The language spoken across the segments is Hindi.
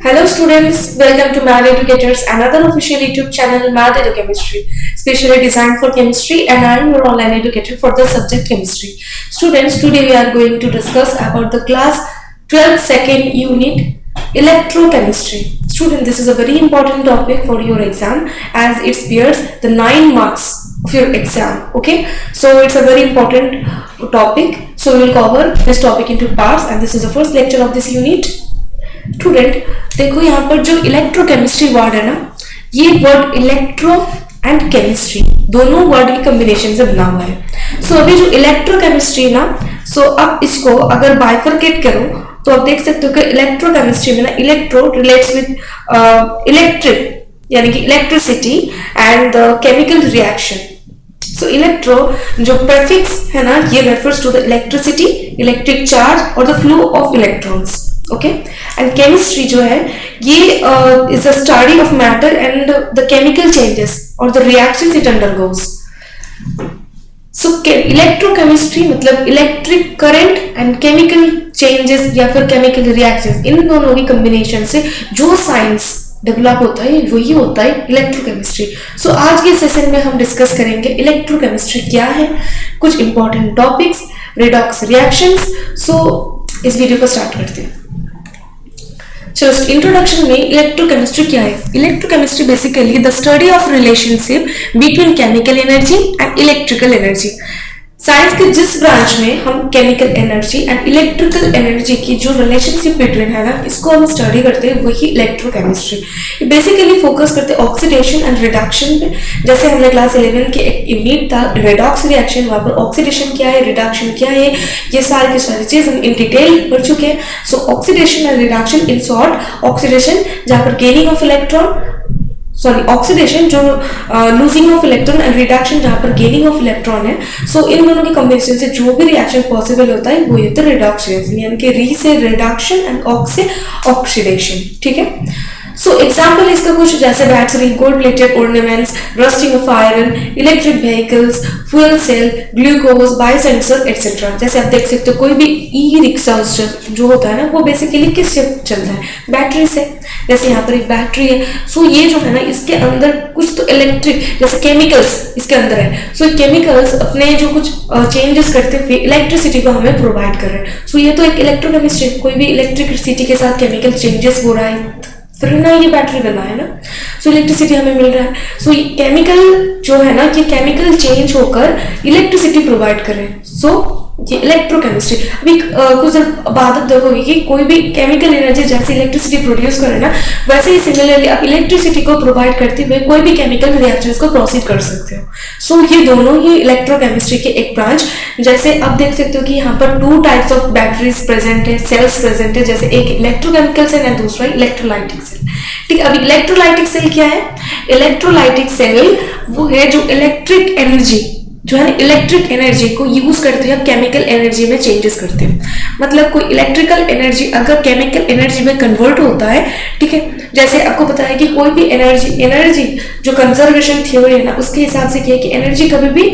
Hello students, welcome to Math Educators, another official YouTube channel Math Chemistry, specially designed for chemistry, and I am your online educator for the subject chemistry. Students, today we are going to discuss about the class 12 second unit electrochemistry. Student, this is a very important topic for your exam as it bears the 9 marks of your exam. Okay, so it's a very important topic. So we will cover this topic into parts, and this is the first lecture of this unit. Student देखो यहाँ पर जो इलेक्ट्रोकेमिस्ट्री वर्ड है ना, ये वर्ड इलेक्ट्रो एंड केमिस्ट्री दोनों वर्ड की कॉम्बिनेशन से बना हुआ है. सो अभी जो इलेक्ट्रोकेमिस्ट्री ना, सो अब इसको अगर बाइफरकेट करो तो आप देख सकते हो कि इलेक्ट्रोकेमिस्ट्री में ना इलेक्ट्रो रिलेट्स विद इलेक्ट्रिक यानी कि electricity and chemical reaction. So electro जो प्रीफिक्स है ना, ये refers to the electricity, electric charge और the flow of electrons. Okay, and chemistry जो है ये is the study of matter and the chemical changes और the reactions it undergoes. So electrochemistry मतलब electric current and chemical changes या फिर केमिकल रिएक्शंस, इन दोनों की कॉम्बिनेशन से जो साइंस डेवलप होता है वही होता है इलेक्ट्रोकेमिस्ट्री. सो आज के सेशन में हम डिस्कस करेंगे इलेक्ट्रोकेमिस्ट्री क्या है, कुछ इंपॉर्टेंट टॉपिक्स, रिडॉक्स रिएक्शंस. सो इस वीडियो को स्टार्ट करते हैं. चलो, इंट्रोडक्शन में इलेक्ट्रोकेमिस्ट्री क्या है. Electrochemistry basically the study of relationship between chemical energy and electrical energy. Science के जिस ब्रांच में हम chemical energy and electrical energy की जो रिलेशनशिप बिटवीन है ना, इसको हम स्टडी करते हैं, वही इलेक्ट्रोकेमिस्ट्री. बेसिकली फोकस करते हैं ऑक्सीडेशन एंड रिडक्शन पे. जैसे हमने क्लास 11 के एक यूनिट था रेडॉक्स रिएक्शन, वहां पर ऑक्सीडेशन क्या है, रिडक्शन क्या है, ये सारी की सारी चीज हम इन डिटेल पढ़ चुके हैं. So oxidation and reduction, in short oxidation जहां पर gaining of electron, sorry oxidation जो losing of electron and reduction जहां पर गेनिंग ऑफ इलेक्ट्रॉन है. सो इन दोनों के कॉम्बिनेशन से जो भी रिएक्शन पॉसिबल होता है वो होता है रिडॉक्स रिएक्शन, यानी कि री से रिडक्शन एंड ऑक्स से ऑक्सीडेशन. ठीक है. सो एग्जाम्पल इसका कुछ जैसे battery, gold plated ornaments, rusting of iron, electric vehicles, fuel cell, glucose, biosensor etcetera. जैसे आप देख सकते हो कोई भी ई रिक्शा जो होता है ना, वो बेसिकली किससे चलता है, बैटरी से. जैसे यहाँ पर एक बैटरी है. सो ये जो है ना, इसके अंदर कुछ तो इलेक्ट्रिक जैसे केमिकल्स इसके अंदर है. सो केमिकल्स अपने जो कुछ चेंजेस करते हुए इलेक्ट्रिसिटी को हमें प्रोवाइड कर रहे हैं. सो ये तो एक इलेक्ट्रोकेमिस्ट्री, कोई भी इलेक्ट्रिसिटी के साथ केमिकल चेंजेस हो रहा है फिर ना ये बैटरी बना है ना. सो इलेक्ट्रिसिटी हमें मिल रहा है. सो ये केमिकल जो है ना, ये केमिकल चेंज होकर इलेक्ट्रिसिटी प्रोवाइड कर रहे हैं. सो ये इलेक्ट्रोकेमिस्ट्री. अभी कुछ देर बाद आप देखोगे कि कोई भी केमिकल एनर्जी जैसे इलेक्ट्रिसिटी प्रोड्यूस करे ना, वैसे ही सिमिलरली आप इलेक्ट्रिसिटी को प्रोवाइड करते हुए कोई भी केमिकल रिएक्शंस को प्रोसीड कर सकते हो. सो ये दोनों ही इलेक्ट्रोकेमिस्ट्री के एक ब्रांच. जैसे आप देख सकते हो कि यहाँ पर 2 टाइप्स ऑफ बैटरीज प्रेजेंट है, सेल्स प्रेजेंट है. जैसे एक इलेक्ट्रोकेमिकल सेल है, दूसरा इलेक्ट्रोलाइटिक सेल. ठीक है. अभी इलेक्ट्रोलाइटिक सेल क्या है? इलेक्ट्रोलाइटिक सेल वो है जो इलेक्ट्रिक एनर्जी जो है ना, इलेक्ट्रिक एनर्जी को यूज करते हैं केमिकल एनर्जी में चेंजेस करते हैं. मतलब कोई इलेक्ट्रिकल एनर्जी अगर केमिकल एनर्जी में कन्वर्ट होता है, ठीक है, जैसे आपको पता है कि कोई भी एनर्जी जो कंजर्वेशन थ्योरी है ना, उसके हिसाब से क्या है कि एनर्जी कभी भी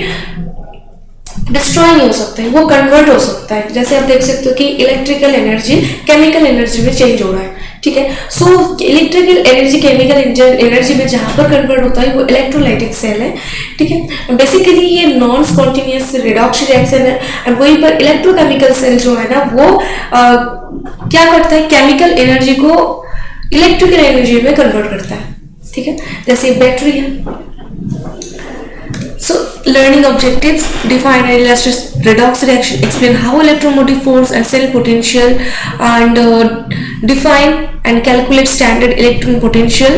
डिस्ट्रॉय नहीं हो सकता है, वो कन्वर्ट हो सकता है. जैसे आप देख सकते हो कि इलेक्ट्रिकल एनर्जी केमिकल एनर्जी में चेंज हो रहा है. ठीक है. So electrical energy chemical energy में जहां पर कन्वर्ट होता है वो इलेक्ट्रोलाइटिक सेल है. ठीक है. बेसिकली ये नॉन स्पॉन्टेनियस रिडॉक्स रिएक्शन है. एंड वहीं पर इलेक्ट्रोकेमिकल सेल जो है ना, वो क्या करता है, केमिकल एनर्जी को इलेक्ट्रिकल एनर्जी में कन्वर्ट करता है. ठीक है. जैसे बैटरी है. So, learning objectives: define and illustrate redox reaction, explain how electromotive force and cell potential, and define and calculate standard electron potential.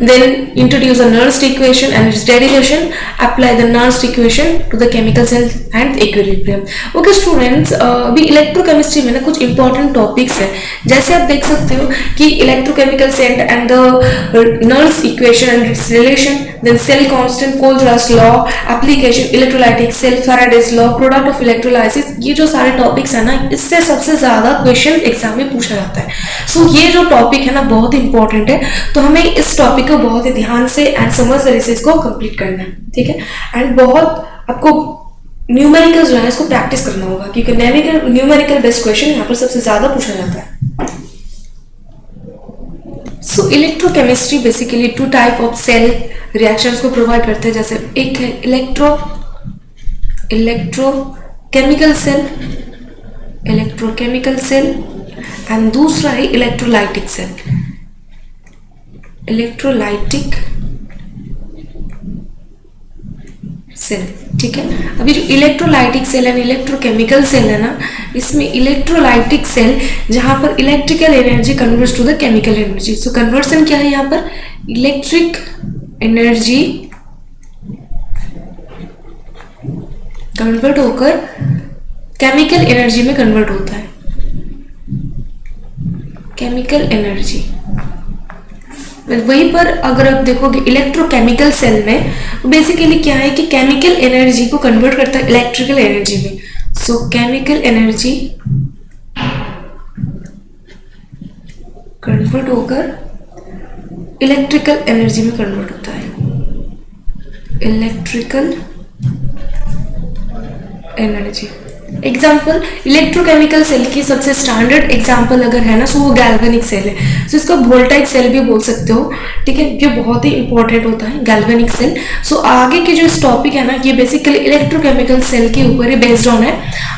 Then introduce a Nernst equation and its derivation. Apply the Nernst equation to the chemical cell and equilibrium. Okay students, अभी इलेक्ट्रोकेमिस्ट्री में ना कुछ इंपॉर्टेंट टॉपिक्स है. जैसे आप देख सकते हो कि electrochemical cell and the Nernst equation and its relation, then cell constant, Kohlrausch law, application electrolytic cell, Faraday's law, product of electrolysis. ये जो सारे टॉपिक्स है ना, इससे सबसे ज्यादा क्वेश्चन एग्जाम में पूछा जाता है. सो ये जो टॉपिक है ना बहुत इंपॉर्टेंट है, तो हमें इस टॉपिक को बहुत ही ध्यान से एंड समझदारी से इसको कंप्लीट करना है. ठीक है. एंड बहुत आपको न्यूमेरिकल जो है इसको प्रैक्टिस करना होगा, क्योंकि न्यूमेरिकल बेस्ड क्वेश्चन यहाँ पर सबसे ज्यादा पूछा जाता है. So electrochemistry basically two type of cell reactions को प्रोवाइड करते हैं, जैसे एक है इलेक्ट्रोकेमिकल सेल एंड दूसरा है इलेक्ट्रोलाइटिक सेल। ठीक है, अभी जो electrolytic cell and electrochemical cell है ना, इसमें इलेक्ट्रोलाइटिक सेल जहां पर electrical energy converts to the chemical energy. So conversion क्या है यहाँ पर, इलेक्ट्रिक एनर्जी कन्वर्ट होकर केमिकल एनर्जी में कन्वर्ट होता है, केमिकल एनर्जी। वहीं पर अगर आप देखोगे इलेक्ट्रोकेमिकल सेल में बेसिकली क्या है कि केमिकल एनर्जी को कन्वर्ट करता है इलेक्ट्रिकल एनर्जी में। सो केमिकल एनर्जी कन्वर्ट होकर इलेक्ट्रिकल एनर्जी में कन्वर्ट होता है, electrical energy. Example electrochemical cell की सबसे स्टैंडर्ड एग्जाम्पल अगर है ना, सो वो गैल्वेनिक सेल है। सो इसको वोल्टाइक सेल भी बोल सकते हो। ठीक है, ये बहुत ही इंपॉर्टेंट होता है गैल्वेनिक सेल। सो आगे के जो इस टॉपिक है ना, ये बेसिकली इलेक्ट्रोकेमिकल सेल के ऊपर ही बेस्ड ऑन है।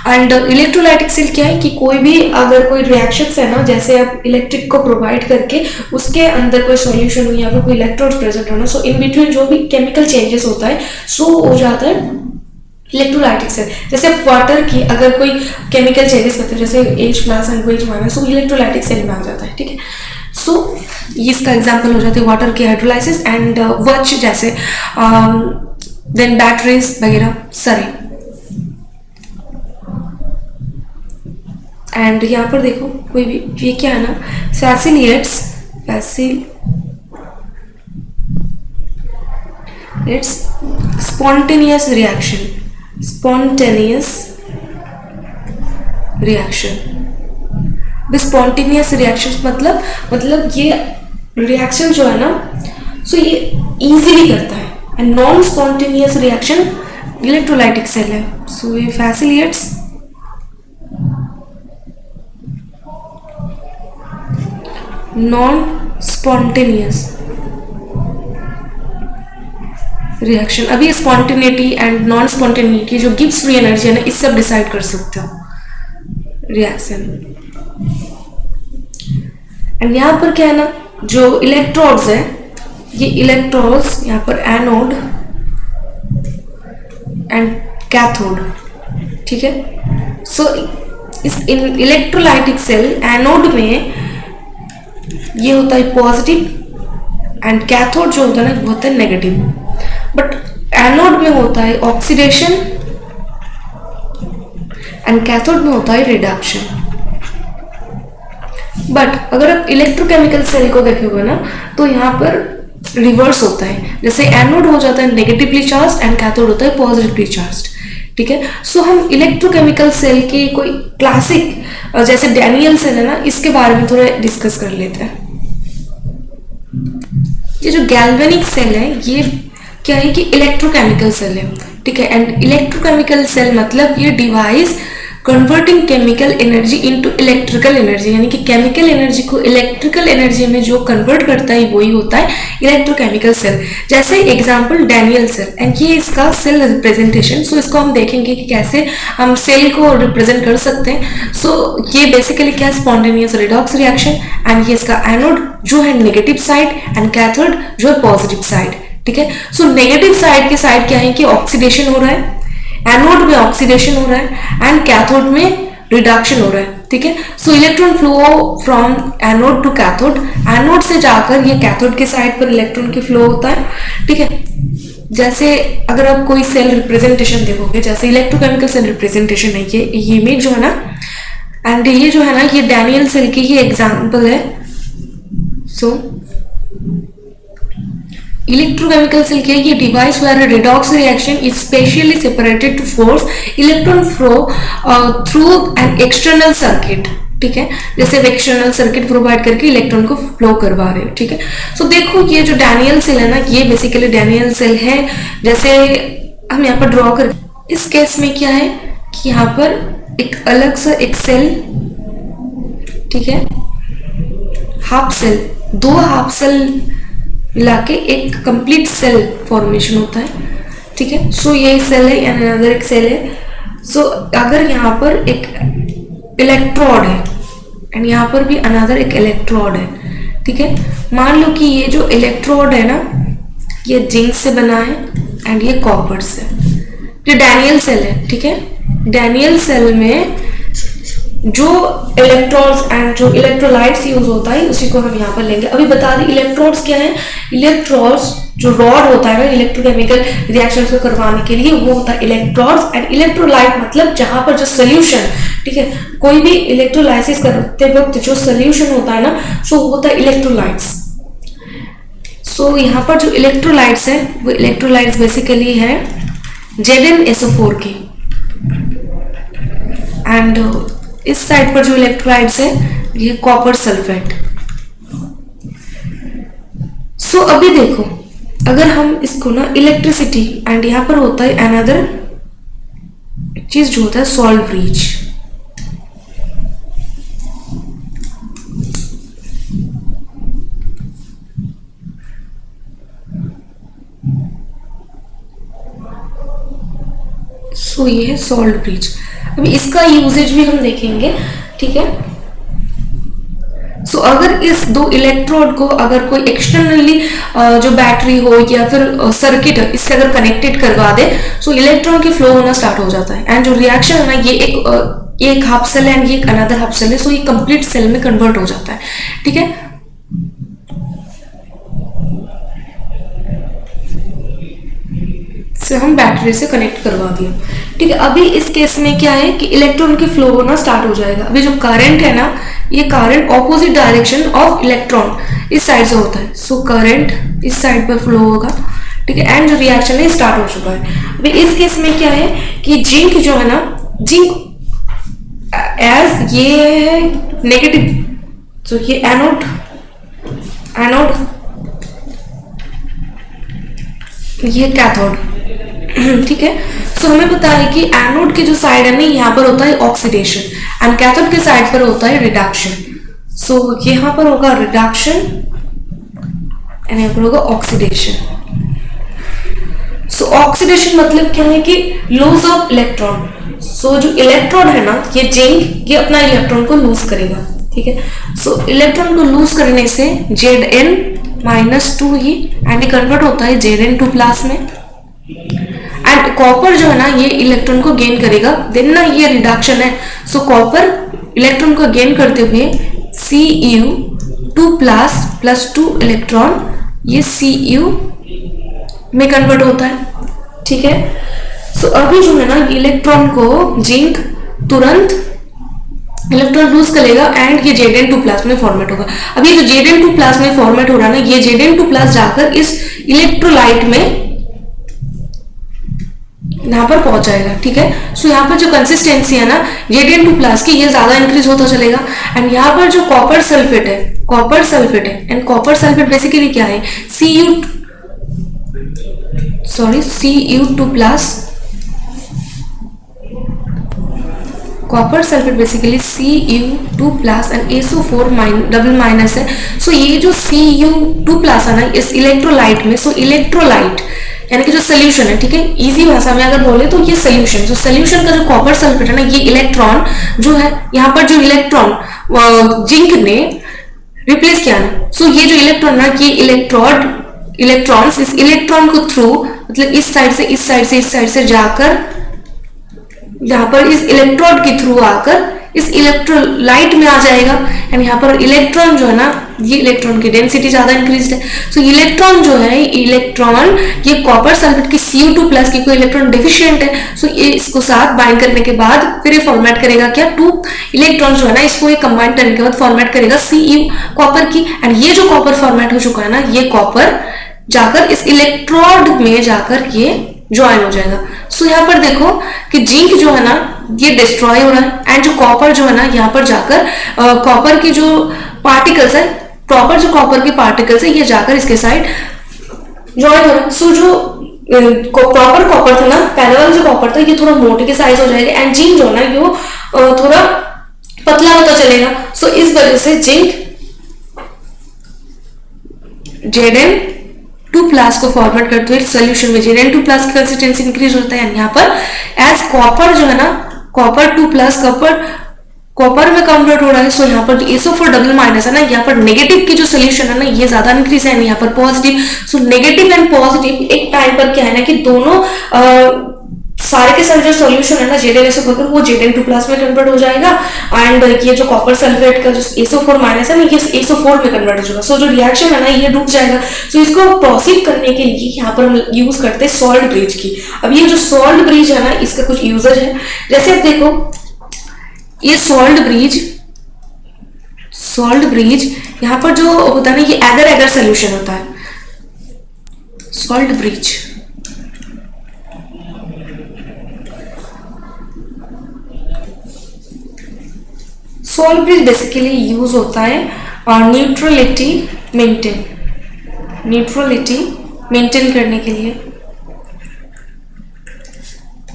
एंड इलेक्ट्रोलाइटिक सेल क्या है कि कोई भी अगर कोई रिएक्शंस है ना, जैसे आप इलेक्ट्रिक को प्रोवाइड करके उसके अंदर कोई सॉल्यूशन हो या फिर कोई इलेक्ट्रोड प्रेजेंट होना, सो इन बिटवीन जो भी केमिकल चेंजेस होता है सो हो जाता है इलेक्ट्रोलाइटिक सेल। जैसे आप वाटर की अगर कोई केमिकल चेंजेस करते हैं, जैसे H+ and OH-, so electrolytic cell में आ जाता है। ठीक है, सो ये इसका एग्जांपल हो जाते हैं वाटर के हाइड्रोलाइसिस एंड वर्च जैसे, देन बैटरीज वगैरह सारे। एंड यहाँ पर देखो कोई भी ये क्या है ना, इट्स स्पॉन्टेनियस रिएक्शन मतलब ये रिएक्शन जो है ना, सो ये इजीली करता है। And non spontaneous reaction electrolytic cell है, सो ये फैसिलिटेट्स नॉन स्पॉन्टेनियस रिएक्शन। अभी स्पॉन्टेनिटी एंड नॉन स्पॉन्टेनिटी जो गिव्स फ्री एनर्जी है ना, इससे आप डिसाइड कर सकते हो रिएक्शन। एंड यहाँ पर क्या है ना, जो इलेक्ट्रोड्स है, ये इलेक्ट्रोड्स यहाँ पर एनोड एंड कैथोड। ठीक है, सो इस इलेक्ट्रोलाइटिक सेल एनोड में ये होता है पॉजिटिव एंड कैथोड जो होता है ना वो होता है नेगेटिव। बट एनोड में होता है ऑक्सीडेशन एंड कैथोड में होता है रिडक्शन। बट अगर आप इलेक्ट्रोकेमिकल सेल को देखोगे ना, तो यहाँ पर रिवर्स होता है। जैसे एनोड हो जाता है नेगेटिवली चार्ज एंड कैथोड होता है पॉजिटिवली चार्ज। ठीक है, सो हम इलेक्ट्रोकेमिकल सेल के कोई क्लासिक जैसे डैनियल सेल है ना, इसके बारे में थोड़ा डिस्कस कर लेते हैं। ये जो गैल्वेनिक सेल है ये क्या है कि इलेक्ट्रोकेमिकल सेल है। ठीक है, एंड इलेक्ट्रोकेमिकल सेल मतलब ये device converting chemical energy into electrical energy, यानी कि केमिकल एनर्जी को इलेक्ट्रिकल एनर्जी में जो कन्वर्ट करता है वही होता है इलेक्ट्रोकेमिकल सेल। जैसे एग्जांपल डैनियल सेल, एंड ये इसका सेल रिप्रेजेंटेशन। सो इसको हम देखेंगे कि कैसे हम सेल को रिप्रेजेंट कर सकते हैं। सो ये बेसिकली क्या, स्पॉन्टेनियस रिडॉक्स रिएक्शन, एंड ये इसका एनोड जो है नेगेटिव साइड एंड कैथोड जो है पॉजिटिव साइड। ठीक है, सो नेगेटिव साइड के साइड क्या है कि ऑक्सीडेशन हो रहा है, एनोड में ऑक्सीडेशन हो रहा है एंड कैथोड में रिडक्शन हो रहा है। ठीक है, so electron flow from anode to cathode, anode से जाकर ये कैथोड के साइड पर इलेक्ट्रॉन की फ्लो होता है। ठीक है, जैसे अगर आप कोई सेल रिप्रेजेंटेशन देखोगे, जैसे इलेक्ट्रोकेमिकल सेल रिप्रेजेंटेशन है ये इमेज जो है ना, एंड ये जो है ना ये डैनियल सेल की ही एग्जाम्पल है। सो इलेक्ट्रोकेमिकल सेल क्या है, ये device where redox reaction is specially separated to force electron flow through an external circuit। ठीक है, जैसे एक्सटर्नल सर्किट प्रोवाइड करके इलेक्ट्रॉन को फ्लो करवा रहे हैं। ठीक है, सो देखो ये जो डैनियल सेल है ना, ये बेसिकली डैनियल सेल है। जैसे हम यहाँ पर ड्रॉ कर, इस केस में क्या है कि यहाँ पर एक अलग सा एक सेल, ठीक है, हाफ सेल दो हाफ सेल मिला के एक कंप्लीट सेल फॉर्मेशन होता है, ठीक है। सो ये एक सेल है एंड अनदर एक सेल है। सो अगर यहाँ पर एक इलेक्ट्रोड है एंड यहाँ पर भी अनदर एक इलेक्ट्रोड है, ठीक है। मान लो कि ये जो इलेक्ट्रोड है ना ये जिंक से बना है एंड ये कॉपर से। ये डैनियल सेल है, ठीक है। डैनियल सेल में जो इलेक्ट्रॉन्स एंड जो इलेक्ट्रोलाइट्स यूज होता है उसी को हम यहाँ पर लेंगे। अभी बता दें इलेक्ट्रॉन्स क्या है। इलेक्ट्रॉन्स जो रॉड होता है ना इलेक्ट्रोकेमिकल रिएक्शन को करवाने के लिए, वो होता है इलेक्ट्रॉन्स। एंड इलेक्ट्रोलाइट मतलब जहां पर जो सोल्यूशन, ठीक है, कोई भी इलेक्ट्रोलाइसिस करते वक्त जो सोल्यूशन होता है ना सो होता है इलेक्ट्रोलाइट्स। सो यहाँ पर जो इलेक्ट्रोलाइट्स है वो इलेक्ट्रोलाइट्स बेसिकली है ZnSO4 की। एंड इस साइड पर जो इलेक्ट्रोलाइट्स है ये कॉपर सल्फेट। सो अभी देखो अगर हम इसको ना इलेक्ट्रिसिटी एंड यहाँ पर होता है अनदर चीज जो होता है सॉल्ट ब्रीच। सो ये है सॉल्ट ब्रीच। अभी इसका यूजेज भी हम देखेंगे, ठीक है। सो अगर इस दो इलेक्ट्रोड को अगर कोई एक्सटर्नली जो बैटरी हो या फिर सर्किट इससे अगर कनेक्टेड करवा दे सो इलेक्ट्रॉन की फ्लो होना स्टार्ट हो जाता है। एंड जो रिएक्शन है ना ये एक हाफ सेल है एंड ये एक अनदर हाफ सेल है। सो ये कंप्लीट सेल में कन्वर्ट हो जाता है, ठीक है। से हम बैटरी से कनेक्ट करवा दिया, ठीक है। अभी इस केस में क्या है कि इलेक्ट्रॉन की फ्लो होना स्टार्ट हो जाएगा। अभी जो करंट है ना ये current opposite direction of electron इस साइड से होता है। सो करंट इस साइड पर फ्लो होगा, ठीक है। एंड जो रिएक्शन है स्टार्ट हो चुका है। अभी इस केस में क्या है कि जिंक जो है ना जिंक एज ये है नेगेटिव, तो ये एनोड ये कैथोड, ठीक है। सो हमें पता है कि एनोड की जो साइड है ना यहाँ पर होता है ऑक्सीडेशन एंड कैथोड के साइड पर होता है रिडक्शन। सो यहाँ पर होगा रिडक्शन एंड यहाँ पर होगा ऑक्सीडेशन। सो ऑक्सीडेशन मतलब क्या है कि लॉस ऑफ इलेक्ट्रॉन। सो जो इलेक्ट्रॉन है ना ये जिंक ये अपना इलेक्ट्रॉन को लूज करेगा, ठीक है। सो इलेक्ट्रॉन को लूज करने से Zn-2 ही एंड कन्वर्ट होता है Zn2 प्लस में। एंड कॉपर जो है ना ये इलेक्ट्रॉन को गेन करेगा, देन ना ये रिडक्शन है। सो कॉपर इलेक्ट्रॉन को गेन करते हुए Cu2 प्लस 2 इलेक्ट्रॉन ये Cu में कन्वर्ट होता है, ठीक है। सो अभी जो है ना इलेक्ट्रॉन को जिंक तुरंत इलेक्ट्रॉन लूज करेगा एंड ये Zn2 प्लस में फॉर्मेट होगा। अभी जो Zn2 प्लस में फॉर्मेट हो रहा है ना ये Zn2 प्लस जाकर इस इलेक्ट्रोलाइट में यहाँ पर पहुंच जाएगा, ठीक है। सो यहाँ पर जो कंसिस्टेंसी है ना Zn2 प्लस की ये ज्यादा इंक्रीज होता चलेगा। एंड यहाँ पर जो कॉपर सल्फेट है एंड कॉपर सल्फेट बेसिकली क्या है Cu2 plus. Copper sulphate basically Cu2 plus and SO4 double minus है। सो ये जो Cu2 प्लस है ना इस इलेक्ट्रोलाइट में, सो इलेक्ट्रोलाइट यानी कि जो सोल्यूशन है, ठीक है, इजी भाषा में अगर बोले तो ये सोल्यूशन, जो सोल्यूशन का जो कॉपर सल्फेट है ना ये इलेक्ट्रॉन जो है यहाँ पर जो इलेक्ट्रॉन जिंक ने रिप्लेस किया ना। सो ये जो इलेक्ट्रॉन ना ये इलेक्ट्रॉन्स इस इलेक्ट्रॉन को थ्रू मतलब इस साइड से जाकर यहाँ पर इस इलेक्ट्रोड के थ्रू आकर इस इलेक्ट्रोलाइट में आ जाएगा। एंड यहाँ पर इलेक्ट्रॉन जो है ना ये इलेक्ट्रॉन की डेंसिटी ज्यादा इंक्रीज है। सो इलेक्ट्रॉन जो है ये कॉपर सल्फेट की Cu2 प्लस की कोई इलेक्ट्रॉन डिफिशिएंट है। सो ये इसको साथ बाइंड करने के बाद फिर ये फॉर्मेट करेगा क्या 2 इलेक्ट्रॉन जो है ना इसको ये कंबाइन करने के बाद फॉर्मेट करेगा Cu कॉपर की। एंड ये जो कॉपर फॉर्मेट हो चुका है ना ये कॉपर जाकर इस इलेक्ट्रोड में जाकर ये ज्वाइन हो जाएगा। सो यहाँ पर देखो कि जिंक जो है ना ये डिस्ट्रॉय हो रहा है एंड जो कॉपर जो है ना यहाँ पर जाकर कॉपर की जो पार्टिकल्स है कॉपर के पार्टिकल्स है ये जाकर इसके साइड ज्वाइन हो रहा है। सो जो प्रॉपर कॉपर था ना पहले वाला जो कॉपर था ये थोड़ा मोटे के साइज हो जाएगा एंड जिंक जो है ना ये थोड़ा पतला होता चलेगा। सो इस वजह से जिंक Zn2+ को फॉर्मेट करते हुए सोल्यूशन में Zn2+ की कंसिस्टेंसी इंक्रीज होता है। यहाँ पर एज कॉपर जो है ना, कॉपर 2+, कॉपर में कन्वर्ट हो रहा है। सो यहाँ पर SO4 डबल माइनस है ना, यहाँ पर नेगेटिव की जो सोल्यूशन है ना ये ज्यादा इंक्रीज है, यहाँ पर positive. So negative and positive एक टाइम पर क्या है ना कि दोनों सारे के सारे जो सॉल्यूशन है ना Zn-SO4 का वो Zn2+ में कन्वर्ट हो जाएगा एंड ये जो कॉपर सल्फेट का जो SO4 माइनस है ना ये SO4 में कन्वर्ट हो जाएगा। सो जो रिएक्शन है ना ये रुक जाएगा। सो इसको प्रोसीड करने के लिए यहाँ पर हम यूज करते हैं सॉल्ट ब्रिज की। अब ये जो सॉल्ट ब्रिज है ना इसका कुछ यूजेज है, जैसे आप देखो ये सॉल्ट ब्रिज यहाँ पर जो होता है ना ये एगर एगर सोल्यूशन होता है। सॉल्ट ब्रिज बेसिकली यूज होता है और न्यूट्रलिटी मेंटेन करने के लिए।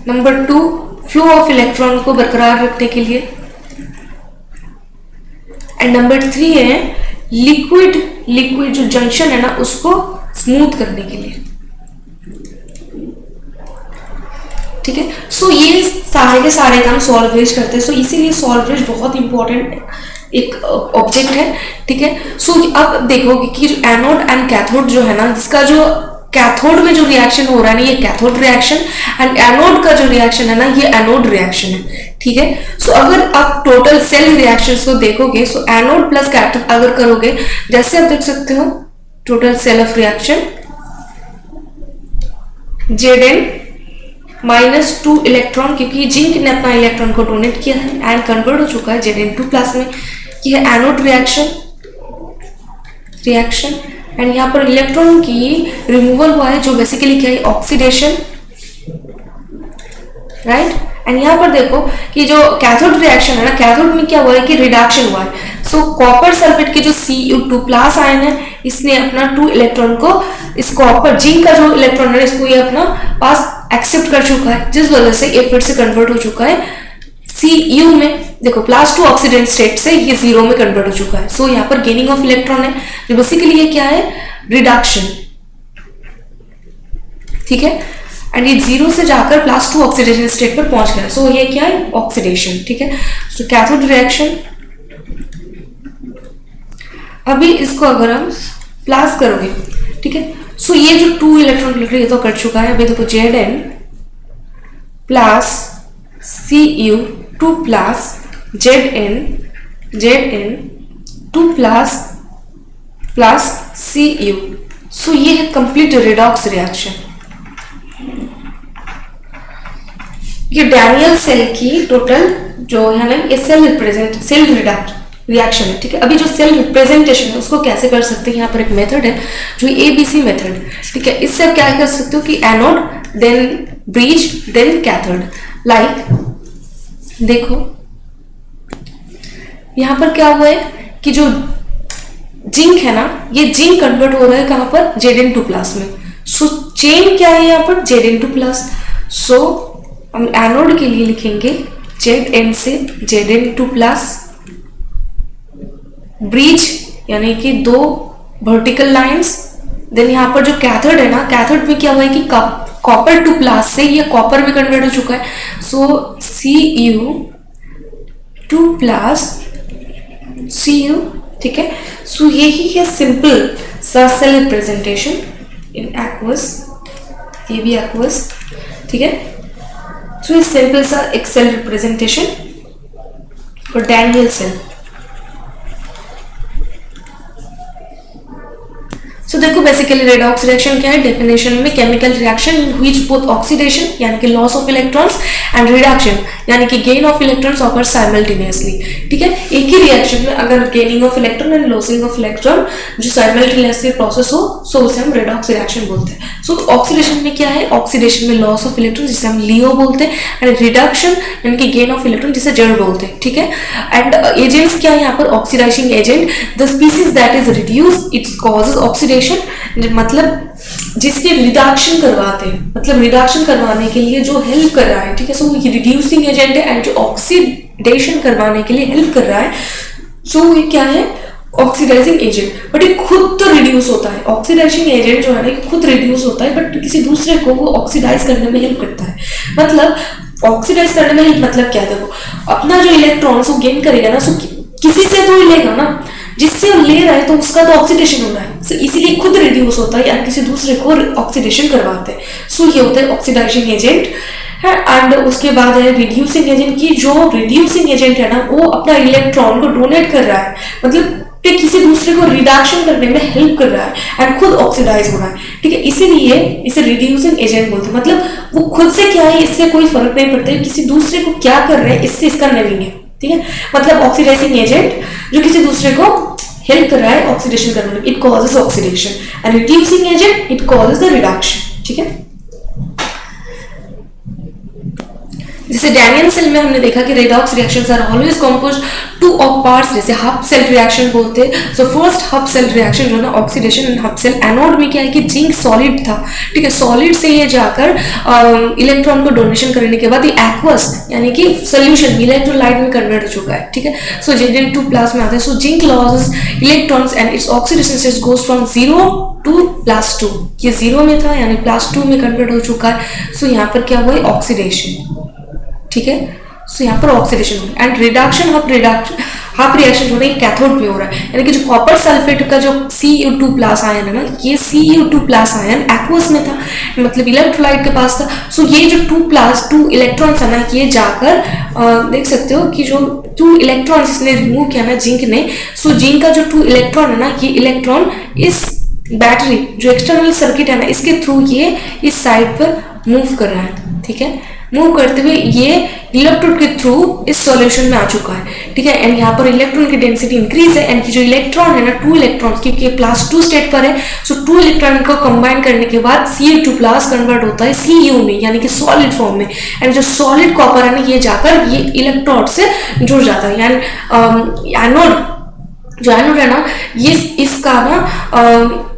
नंबर 2 फ्लो ऑफ इलेक्ट्रॉन को बरकरार रखने के लिए। एंड नंबर 3 है लिक्विड जो जंक्शन है ना उसको स्मूथ करने के लिए। ठीक है, सो ये सारे के सारे काम सॉल्ट ब्रिज करते हैं। सो इसीलिए सॉल्ट ब्रिज बहुत इंपॉर्टेंट एक ऑब्जेक्ट है। ठीक है, सो अब देखोगे कि जो एनोड एंड कैथोड जो है ना, जिसका जो कैथोड में जो रिएक्शन हो रहा है ना ये कैथोड रिएक्शन एंड एनोड का जो रिएक्शन है ना ये एनोड रिएक्शन है। ठीक है, सो अगर आप टोटल सेल रिएक्शंस को देखोगे, सो एनोड प्लस कैथोड अगर करोगे, जैसे आप देख सकते हो total sale of reaction Zn-2 electron, क्योंकि जिंक ने अपना इलेक्ट्रॉन को डोनेट किया है एंड कन्वर्ट हो चुका है Zn2+ में। यह है एनोड रिएक्शन एंड यहाँ पर इलेक्ट्रॉन की रिमूवल हुआ है जो बेसिकली क्या है ऑक्सीडेशन, राइट। एंड यहाँ पर देखो कि जो कैथोड रिएक्शन है ना, कैथोड में क्या हुआ है कि रिडक्शन हुआ है। सो कॉपर सल्फेट के जो Cu2+ आयन है इसने अपना 2 इलेक्ट्रॉन को इस कॉपर जिंक का जो इलेक्ट्रॉन है इसको ये अपना पास एक्सेप्ट कर चुका है, जिस वजह से ये फिर से कन्वर्ट हो चुका है Cu में। देखो +2 ऑक्सीडेंट स्टेट से ये 0 में कन्वर्ट हो चुका है। सो यहाँ पर गेनिंग ऑफ इलेक्ट्रॉन है जो बेसिकली ये क्या है रिडक्शन। ठीक है, एंड ये 0 से जाकर +2 ऑक्सीडेशन स्टेट पर पहुंच गया। सो ये क्या है ऑक्सीडेशन। ठीक है, सो कैथोड रिएक्शन। अभी इसको अगर हम प्लस करोगे, ठीक है, सो ये जो 2 इलेक्ट्रॉन ये तो कर चुका है। अभी देखो Zn plus Cu2 plus Zn2 plus Cu। सो ये है कंप्लीट रिडॉक्स रिएक्शन। ये डैनियल सेल की टोटल जो है ना ये सेल रिडक्ट रिएक्शन है। ठीक है, अभी जो सेल रिप्रेजेंटेशन है उसको कैसे कर सकते हैं, यहाँ पर एक मेथड है जो ABC मेथड। ठीक है, इससे आप क्या कर सकते हो कि anode then bridge then cathode. Like देखो यहाँ पर क्या हुआ है कि जो जिंक है ना ये जिंक कन्वर्ट हो रहा है कहाँ पर Zn2+ में। सो चेन क्या है यहाँ पर Zn2+। सो हम एनोड के लिए लिखेंगे Zn से Zn2+, ब्रिज यानी कि 2 वर्टिकल लाइंस। देन यहाँ पर जो कैथोड है ना, कैथोड में क्या हुआ है कि कॉपर 2+ से ये कॉपर में कन्वर्ट हो चुका है। सो Cu2+Cu। ठीक है, सो यही है सिंपल सा सेल रिप्रेजेंटेशन इन एक्वस, ये भी एक्वस। ठीक है, सो ये सिंपल सा एक cell representation for Daniell cell. So देखो बेसिकली रेडॉक्स रिएक्शन क्या है, डेफिनेशन में chemical reaction in which both oxidation यानी कि loss of electrons and reduction यानी कि gain of electrons occur simultaneously. ठीक है, एक ही रिएक्शन में अगर gaining of electron and losing of electron जो साइमल्टेनियसली प्रोसेस हो सो उसे हम रेडॉक्स रिएक्शन बोलते हैं। सो ऑक्सीडेशन में क्या है, ऑक्सीडेशन में लॉस ऑफ इलेक्ट्रॉन जिसे हम लियो बोलते हैं एंड रिडक्शन यानी कि गेन ऑफ इलेक्ट्रॉन जिसे जड़ बोलते हैं। ठीक है, एंड एजेंट्स क्या है यहाँ पर oxidizing agent the species that is reduce its causes oxidation, मतलब जिसके रिडक्शन करवाते हैं, मतलब रिडक्शन करवाने के लिए जो हेल्प कर रहा है। ठीक है, सो ये रिड्यूसिंग एजेंट है एंड जो ऑक्सीडेशन करवाने के लिए हेल्प कर रहा है सो ये क्या है ऑक्सीडाइजिंग एजेंट, बट ये खुद तो रिड्यूस होता है। ऑक्सीडाइजिंग एजेंट जो है ना ये खुद रिड्यूस होता है, बट किसी दूसरे को वो ऑक्सीडाइज करने में हेल्प करता है। मतलब ऑक्सीडाइज करने में हेल्प मतलब क्या है, देखो अपना जो इलेक्ट्रॉन्स वो गेन करेगा ना, सो किसी से तो ही लेगा ना, जिससे वो ले रहा है तो उसका तो ऑक्सीडेशन हो रहा है, सो इसीलिए खुद रिड्यूस होता है या किसी दूसरे को ऑक्सीडेशन करवाते हैं। सो ये होता है ऑक्सीडाइजिंग एजेंट है। एंड उसके बाद है रिड्यूसिंग एजेंट की, जो रिड्यूसिंग एजेंट है ना वो अपना इलेक्ट्रॉन को डोनेट कर रहा है, मतलब कि किसी दूसरे को रिडक्शन करने में हेल्प कर रहा है एंड खुद ऑक्सीडाइज हो रहा है, ठीक है, इसीलिए इसे रिड्यूसिंग एजेंट बोलते हैं। मतलब वो खुद से क्या है इससे कोई फर्क नहीं पड़ता है, किसी दूसरे को क्या कर रहे हैं इससे इसका नहीं है, ठीक है। मतलब ऑक्सीडाइजिंग एजेंट जो किसी दूसरे को हेल्प कर रहा है ऑक्सीडेशन करने में, it causes oxidation, and reducing agent it causes the reduction, ठीक है। जैसे डैनियल सेल में हमने देखा कि redox reactions are always composed two of parts, जैसे हब सेल रिएक्शन बोलते हैं। So first half cell reaction जो है ना oxidation in half cell, anode में क्या है कि जिंक सॉलिड था, ठीक है, सॉलिड से ये जाकर इलेक्ट्रॉन को डोनेशन करने के बाद ये एक्वस यानी कि सोल्यूशन इलेक्ट्रोलाइट में कन्वर्ट हो चुका है, ठीक है। सो Zn2+ में आता है, so zinc losses electrons and its oxidation stage goes from 0 to +2, ये 0 में था यानी +2 में कन्वर्ट हो चुका है। सो यहाँ पर क्या हुआ है ऑक्सीडेशन, ठीक है। सो यहाँ पर ऑक्सीडेशन हो रहा है एंड रिडक्शन हाफ रिएक्शन हो रही है कैथोड में हो रहा है, यानी कि जो कॉपर सल्फेट का जो Cu2+ आयन है ना, ये Cu2+ आयन एक्वस में था, मतलब इलेक्ट्रोलाइट के पास था। सो ये जो 2+ इलेक्ट्रॉन्स है ना ये जाकर देख सकते हो कि जो 2 इलेक्ट्रॉन्स इसने रिमूव किया ना जिंक ने, सो जिंक का जो 2 इलेक्ट्रॉन है ना ये इलेक्ट्रॉन इस बैटरी जो एक्सटर्नल सर्किट है ना इसके थ्रू ये इस साइड पर मूव कर रहा है, ठीक है। मूव करते हुए ये इलेक्ट्रोड के थ्रू इस सॉल्यूशन में आ चुका है, ठीक है। एंड यहाँ पर इलेक्ट्रॉन की डेंसिटी इंक्रीज है एंड जो इलेक्ट्रॉन है ना 2 इलेक्ट्रॉन क्योंकि +2 स्टेट पर है, सो 2 इलेक्ट्रॉन को कंबाइन करने के बाद Cu2+ कन्वर्ट होता है Cu में यानी कि सॉलिड फॉर्म में, एंड जो सॉलिड कॉपर है ना ये जाकर ये इलेक्ट्रोड से जुड़ जाता है। यानी एनोड जो एनोड है ना ये इसका ना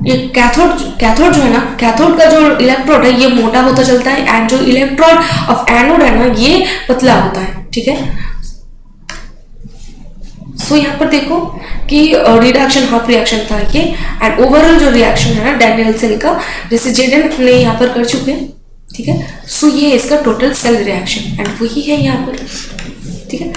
ये कैथोड जो है ना, कैथोड का जो इलेक्ट्रोड है ये मोटा होता चलता है एंड जो इलेक्ट्रोड ऑफ एनोड है ना ये पतला होता है, ठीक है। सो यहाँ पर देखो कि रिडक्शन हाफ रिएक्शन था ये, एंड ओवरऑल जो रिएक्शन है ना डैनियल सेल का जैसे Zn हमने यहाँ पर कर चुके हैं, ठीक है। सो ये इसका टोटल सेल रिएक्शन एंड वही है यहाँ पर, ठीक है।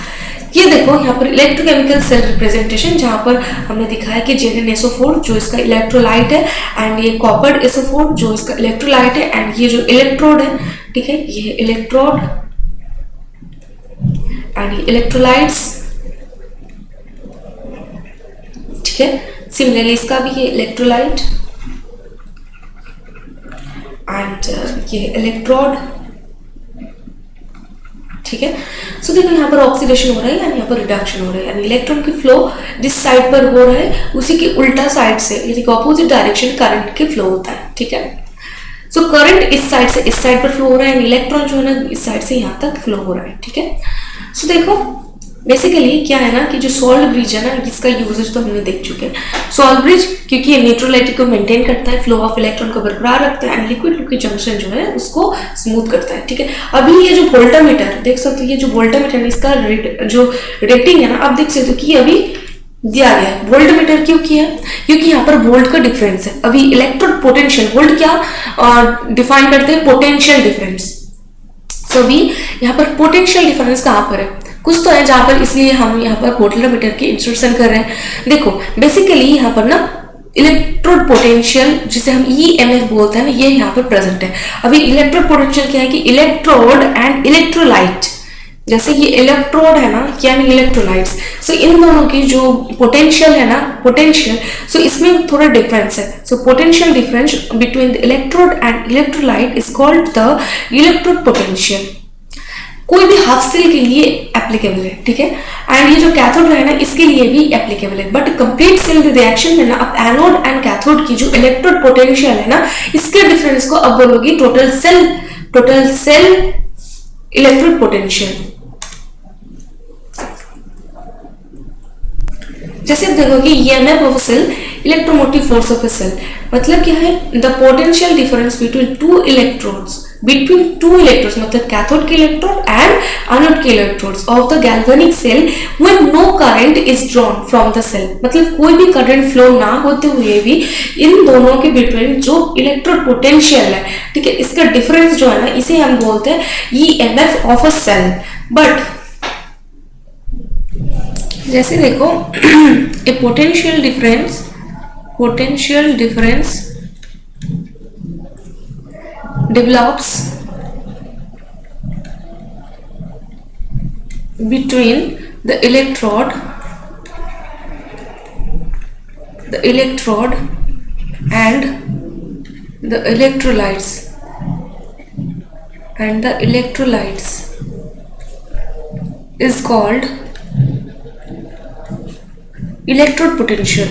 ये देखो यहाँ पर इलेक्ट्रोकेमिकल सेल रिप्रेजेंटेशन जहाँ पर हमने दिखाया कि ZnSO4 जो इसका इलेक्ट्रोलाइट है एंड ये कॉपर SO4 जो इसका इलेक्ट्रोलाइट है, एंड ये जो इलेक्ट्रोड है, ठीक है, ये इलेक्ट्रोड एंड ये इलेक्ट्रोलाइट्स, ठीक है। सिमिलरली इसका भी ये इलेक्ट्रोलाइट एंड ये इलेक्ट्रोड, ठीक है। सो देखो यहाँ पर ऑक्सीडेशन हो रहा है यानी यहाँ पर रिडक्शन हो रहा है, यानी इलेक्ट्रॉन की फ्लो जिस साइड पर हो रहा है उसी की उल्टा साइड से यानी कि ऑपोजिट डायरेक्शन करंट के फ्लो होता है, ठीक है। सो करंट इस साइड से इस साइड पर फ्लो हो रहा है एंड इलेक्ट्रॉन जो है ना इस साइड से यहाँ तक फ्लो हो रहा है, ठीक है। सो देखो बेसिकली क्या है ना कि जो सॉल्ट ब्रिज है ना इसका यूजेज तो हमने देख चुके हैं। सॉल्ट ब्रिज क्योंकि ये न्यूट्रलिटी को मेंटेन करता है, फ्लो ऑफ इलेक्ट्रॉन को बरकरार रखता है एंड लिक्विड लिक्विड जंक्शन जो है उसको स्मूथ करता है, ठीक है। अभी ये जो वोल्टामीटर देख सकते हो, ये जो वोल्टामीटर है इसका जो रेटिंग है ना आप देख सकते हो कि अभी दिया गया है। वोल्टमीटर क्यों किया, क्योंकि यहाँ पर वोल्ट का डिफरेंस है। अभी इलेक्ट्रोड पोटेंशियल, वोल्ट क्या डिफाइन करते हैं, पोटेंशियल डिफरेंस। सो अभी यहाँ पर पोटेंशियल डिफरेंस कहाँ पर है, कुछ तो है जहाँ पर, इसलिए हम यहाँ पर वोल्टमीटर की इंसर्शन कर रहे हैं। देखो बेसिकली यहाँ पर ना इलेक्ट्रोड पोटेंशियल जिसे हम EMF बोलते हैं ना ये यहाँ पर प्रेजेंट है। अभी इलेक्ट्रोड पोटेंशियल क्या है कि इलेक्ट्रोड एंड इलेक्ट्रोलाइट, जैसे ये इलेक्ट्रोड है ना यानी इलेक्ट्रोलाइट्स, सो इन दोनों की जो पोटेंशियल है ना पोटेंशियल, सो इसमें थोड़ा डिफरेंस है। So potential difference between the electrode and electrolyte is called the electrode potential. कोई भी हाफ सेल के लिए एप्लीकेबल है, ठीक है। एंड ये जो कैथोड है ना इसके लिए भी एप्लीकेबल है, बट कंप्लीट सेल रिएक्शन में ना अब एनोड एंड कैथोड की जो इलेक्ट्रोड पोटेंशियल है ना इसके डिफरेंस को अब बोलोगी टोटल सेल इलेक्ट्रोड पोटेंशियल। जैसे देखोगे EMF of cell, electromotive force of a cell, मतलब क्या है the potential difference between two electrodes between two electrodes, मतलब cathode के electrode and anode के electrodes of the galvanic cell when no current is drawn from the cell, मतलब कोई भी current flow ना होते हुए भी इन दोनों के between जो electrode potential है, ठीक है, इसका difference जो है ना, इसे हम बोलते हैं EMF of a cell. But जैसे देखो a potential difference develops between the electrode and the electrolytes is called electrode potential.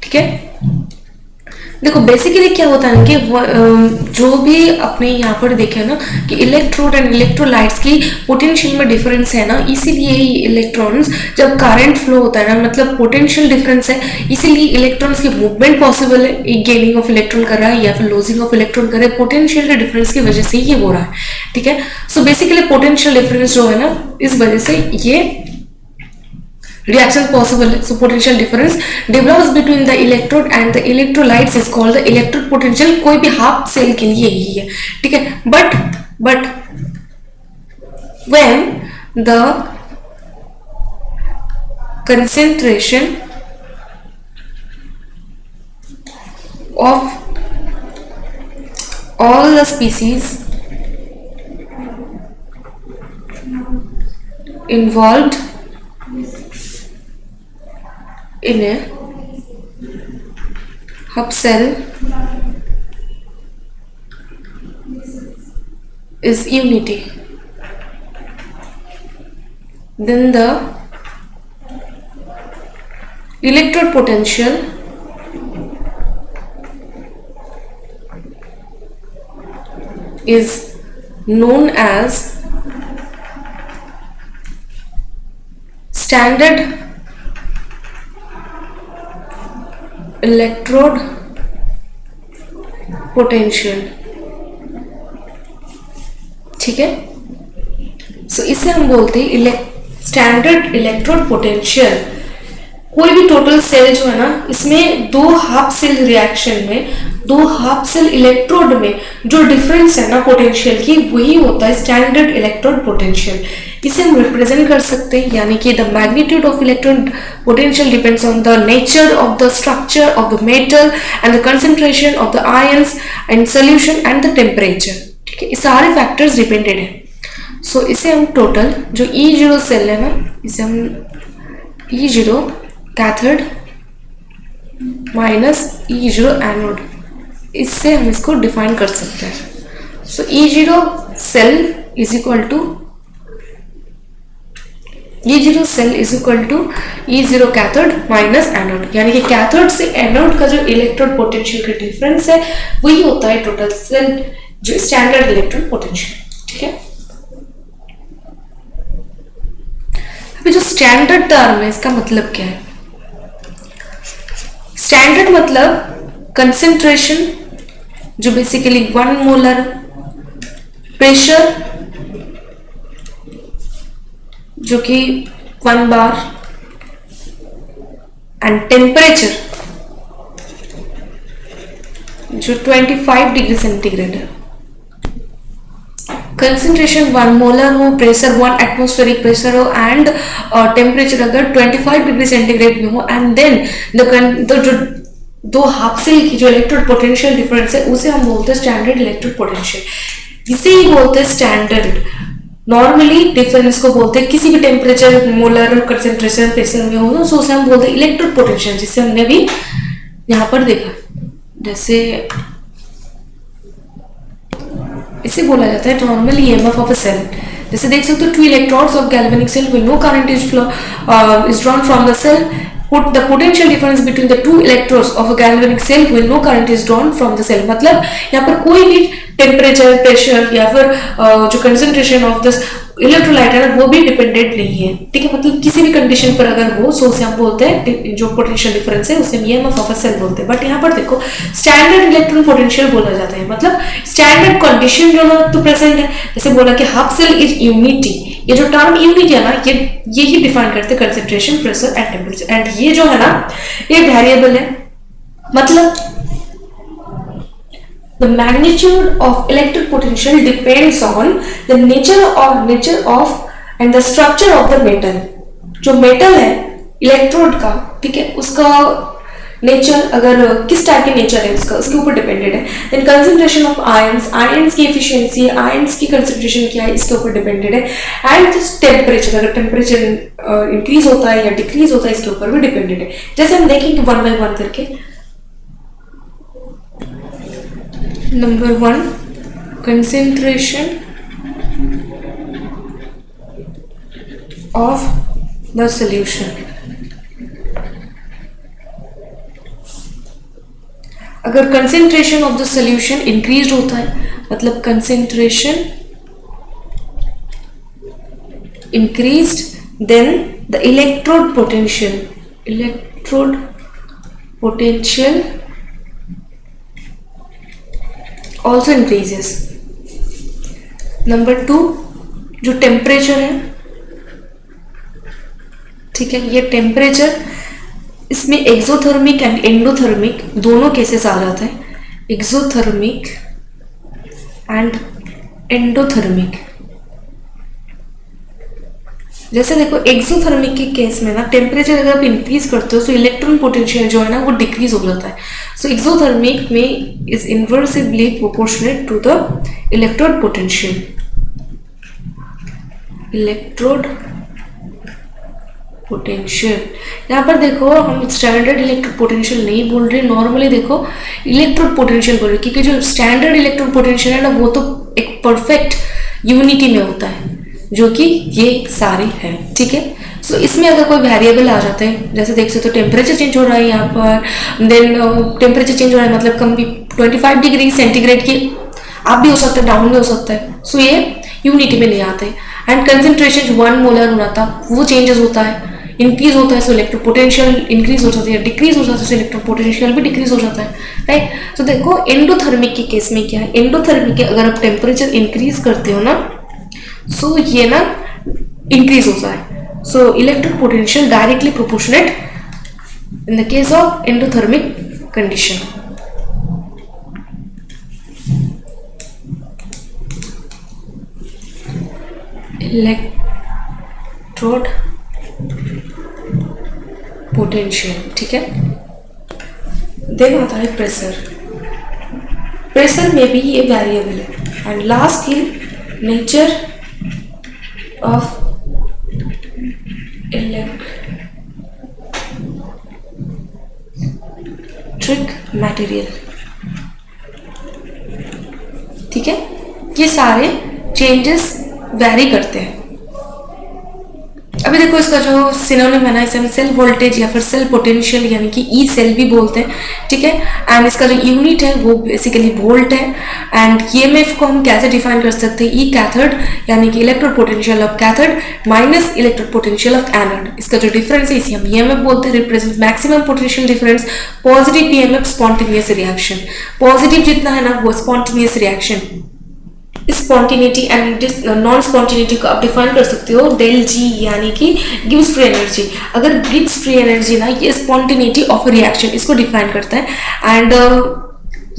ठीक है, देखो बेसिकली क्या होता है ना कि जो भी अपने यहाँ पर देखे ना कि इलेक्ट्रोड एंड इलेक्ट्रोलाइट्स की पोटेंशियल में डिफरेंस है ना, इसीलिए ही इलेक्ट्रॉन्स जब करंट फ्लो होता है ना, मतलब पोटेंशियल डिफरेंस है, इसीलिए इलेक्ट्रॉन्स की मूवमेंट पॉसिबल है. एक गेनिंग ऑफ इलेक्ट्रॉन कर रहा है या फिर लूजिंग ऑफ इलेक्ट्रॉन कर रहा है, पोटेंशियल के डिफरेंस की वजह से ये हो रहा है. ठीक है, सो बेसिकली पोटेंशियल डिफरेंस जो है ना, इस वजह से ये reaction possible. So potential difference develops between the electrode and the electrolytes is called the electrode potential. कोई भी half cell के लिए यही है, ठीक है. but when the concentration of all the species involved in a hub cell is unity, then the electrode potential is known as standard electrode potential. ठीक है, सो इसे हम बोलते हैं स्टैंडर्ड इलेक्ट्रोड पोटेंशियल. कोई भी टोटल सेल जो है ना, इसमें दो हाफ सेल रिएक्शन में, दो हाफ सेल इलेक्ट्रोड में जो डिफरेंस है ना पोटेंशियल की, वही होता है स्टैंडर्ड इलेक्ट्रोड पोटेंशियल. इसे हम रिप्रेजेंट कर सकते हैं, यानी कि the magnitude of electron potential depends on the nature of the structure of the metal and the concentration of the ions and solution and the temperature. ठीक है, ये सारे फैक्टर्स डिपेंडेड है. सो इसे हम टोटल जो E0 सेल है ना, इसे हम E0 cathode minus E0 anode, इससे हम इसको डिफाइन कर सकते हैं. So E0 cell is equal to E0 cell is equal to E0 cathode minus anode, यानी कि कैथोड से एनोड का जो इलेक्ट्रोड पोटेंशियल का डिफरेंस है वही होता है टोटल सेल जो स्टैंडर्ड इलेक्ट्रोड पोटेंशियल. ठीक है, अभी जो स्टैंडर्ड टर्म है इसका मतलब क्या है? स्टैंडर्ड मतलब कंसेंट्रेशन जो बेसिकली 1 मोलर, प्रेशर जो कि 1 बार, एंड टेम्परेचर जो 25 डिग्री सेंटीग्रेड है. कंसेंट्रेशन 1 मोलर हो, प्रेशर 1 एटमॉस्फेरिक प्रेशर हो, एंड टेम्परेचर अगर 25 डिग्री सेंटीग्रेड में हो, एंड देन जो दो हाफ सेल की जो इलेक्ट्रोड पोटेंशियल डिफरेंस है उसे हम बोलते हैं स्टैंडर्ड इलेक्ट्रोड पोटेंशियल. इसे ही बोलते हैं स्टैंडर्ड. नॉर्मली डिफरेंस को बोलते हैं किसी भी टेम्परेचर, मोलर, कंसेंट्रेशन, प्रेशर में हो तो उसे हम बोलते हैं इलेक्ट्रोड पोटेंशियल, जिससे हमने भी यहाँ पर देखा. जैसे इसे बोला जाता है normal EMF of a cell. जैसे देख सकते हो, 2 electrodes of galvanic cell will no current is drawn from the cell put the potential difference between the two electrodes of a galvanic cell when no current is drawn from the cell. मतलब यहाँ पर कोई भी टेम्परेचर, प्रेशर या फिर जो कंसेंट्रेशन ऑफ दिस इलेक्ट्रोलाइट है ना वो भी डिपेंडेंट नहीं है, ठीक है। मतलब किसी भी कंडीशन पर अगर हो सो उसे हम बोलते हैं जो पोटेंशियल डिफरेंस है उसे ईएमएफ ऑफ अ सेल बोलते हैं। बट यहाँ पर देखो स्टैंडर्ड इलेक्ट्रॉन पोटेंशियल बोला जाता है, मतलब स्टैंडर्ड कंडीशन जो ना तो प्रेजेंट है। जैसे बोला कि हाफ सेल इज यूनिटी, ये जो टर्म यूनिटी है ना ये ही डिफाइन करते हैं concentration, pressure and temperature. And ये जो है ना ये वेरिएबल है, मतलब the magnitude of electric potential depends on the nature of and the structure of the metal। जो मेटल है इलेक्ट्रोड का, ठीक है, उसका नेचर अगर किस टाइप के नेचर है उसका उसके ऊपर डिपेंडेड है। देन कंसंट्रेशन ऑफ आयंस की एफिशिएंसी, आयंस की कंसंट्रेशन क्या है इसके ऊपर डिपेंडेड है। एंड टेम्परेचर, अगर टेम्परेचर इंक्रीज होता है या डिक्रीज होता है इसके ऊपर भी डिपेंडेड है। जैसे हम देखेंगे वन बाय वन करके। Number 1, concentration of the solution। अगर concentration of the solution increased होता है, मतलब concentration increased, then the electrode potential also increases। Number 2 जो टेम्परेचर है, ठीक है, ये टेम्परेचर इसमें एक्सोथर्मिक एंड एंडोथर्मिक दोनों केसेस आ जाते हैं, एक्सोथर्मिक एंड एंडोथर्मिक। जैसे देखो एक्सोथर्मिक के केस में ना टेम्परेचर अगर आप इंक्रीज करते हो तो इलेक्ट्रॉन पोटेंशियल जो है ना वो डिक्रीज हो जाता है। सो एक्सोथर्मिक में is inversely proportionate to the electrode potential. यहाँ पर देखो हम स्टैंडर्ड इलेक्ट्रोड पोटेंशियल नहीं बोल रहे, नॉर्मली देखो इलेक्ट्रोड पोटेंशियल बोल रहे, क्योंकि जो स्टैंडर्ड इलेक्ट्रोड पोटेंशियल है ना वो तो एक परफेक्ट यूनिटी में होता है जो कि ये सारे हैं, ठीक है। सो इसमें अगर कोई वेरिएबल आ जाता है, जैसे देख सकते हो टेम्परेचर चेंज हो रहा है यहाँ पर, देन टेम्परेचर चेंज हो रहा है मतलब कम भी 25 डिग्री सेंटीग्रेड की आप भी हो सकता है, डाउन भी हो सकता है। सो ये यूनिटी में नहीं आते। एंड कंसेंट्रेशन 1 मोलर होना था वो चेंजेस होता है, इंक्रीज होता है, सो इलेक्ट्रिक पोटेंशियल इंक्रीज हो जाती है, डिक्रीज हो जाता है सो इलेक्ट्रिक पोटेंशियल भी डिक्रीज हो जाता है, राइट। तो देखो एंडोथर्मिक के केस में क्या है, एंडोथर्मिक के अगर आप टेम्परेचर इंक्रीज करते हो ना सो ये ना इंक्रीज होता है। So electric potential directly proportionate in the case of endothermic condition. Electrode potential, ठीक है। देन आता है प्रेशर। प्रेशर में भी ये वेरिएबल है। And lastly nature of electric material, ठीक है। ये सारे चेंजेस वैरी करते हैं। अभी देखो इसका जो सिनोनिम है ना इसे हम सेल वोल्टेज या फिर सेल पोटेंशियल यानी कि ई सेल भी बोलते हैं, ठीक है। एंड इसका जो यूनिट है वो बेसिकली वोल्ट है। एंड ईएमएफ को हम कैसे डिफाइन कर सकते हैं, ई कैथोड यानी कि electrode potential of cathode minus electrode potential of anode. इसका जो डिफरेंस है इसे हम ईएमएफ बोलते हैं, represent maximum potential difference. Positive EMF spontaneous reaction, positive जितना है ना वो spontaneous reaction. Spontaneity and non spontaneity को आप डिफाइन कर सकते हो डेल जी यानी कि गिव्स फ्री एनर्जी। अगर गिव्स फ्री एनर्जी ना ये स्पॉन्टिनिटी ऑफ रिएक्शन इसको डिफाइन करता है। एंड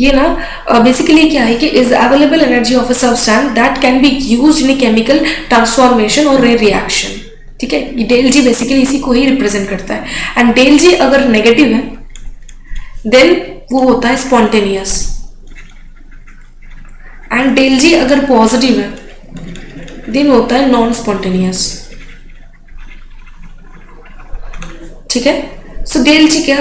ये ना बेसिकली क्या है कि is available energy of a substance that can be used in chemical transformation और रिएक्शन, ठीक है। ये डेल जी बेसिकली इसी को ही रिप्रेजेंट करता है। एंड डेल जी अगर नेगेटिव है देन वो होता है स्पॉन्टेनियस, एंड डेल जी अगर पॉजिटिव है देन होता है नॉन स्पॉन्टेनियस, ठीक है। सो डेल जी क्या